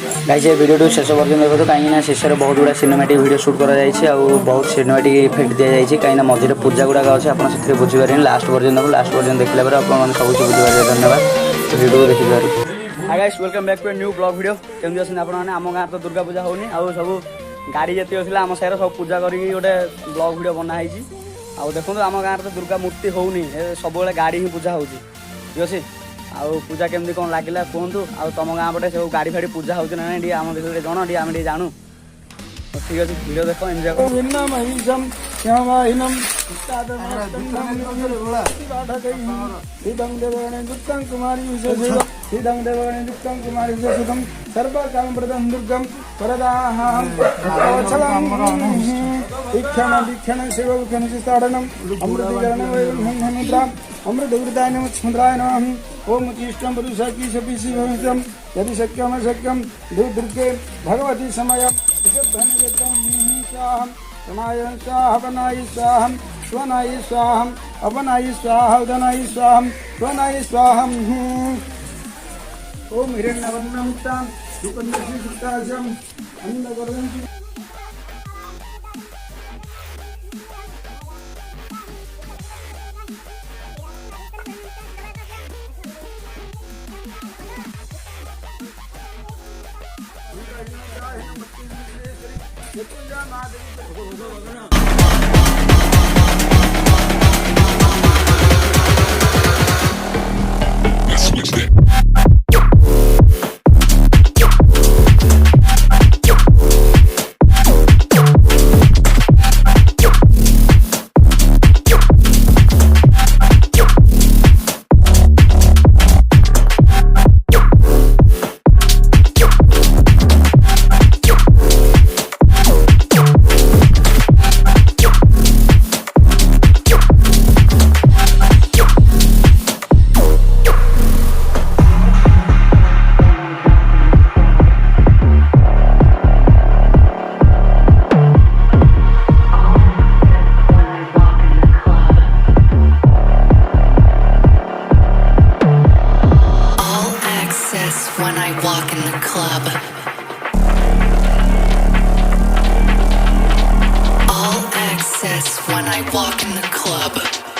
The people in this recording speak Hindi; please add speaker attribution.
Speaker 1: गाइस ये वीडियो शेष पर्यटन देखो कहीं शेष में बहुत गुड़ा सिनेमेटिक वीडियो शूट कर बहुत सिनेमेटिक इफेक्ट दि जाए कहीं मझे पूजा गुड़ाक अच्छे आप बुझीपारे लास्ट पर्यटन देखो लास्ट पर्यटन देखला आप सब बुझीपारे धन्यवाद वीडियो देखिए। Hi guys welcome back to a new blog video केमती अच्छे आपने आम गाँव तो दुर्गा पूजा होनी आउ सब गाड़ी जी अच्छे आम साइड सब पूजा करके गोटे ब्लॉग वीडियो बनाई आउ देखो आम गाँव तो दुर्गा मूर्ति होनी सब गाड़ी ही पूजा हो ठीक अच्छे आउ पूजा केमती कौन लगे कहतु आ तुम गाँव पटे सब गाड़ी फाड़ी पूजा हो ना नहीं आम विषय जन टी आम जानू ठीक अच्छे वीडियो देख एंजॉय दुर्गम अमृतवृताय नमः ओम उत्तिष्ठं पुरुषाकी सपीसी भविष्यं यदि शक्यम शक्यम दुर्गे भगवती समय स्वाहाय स्वाहा वनाय स्वाहं स्वनाय स्वाहं अपनाय स्वाहा उदनाय स्वाहं स्वनाय स्वाहं ओम हिरण्यवर्णं तां सुकन्यसी सुताजं अन्नगर्भं
Speaker 2: when I walk in the club. All access when I walk in the club.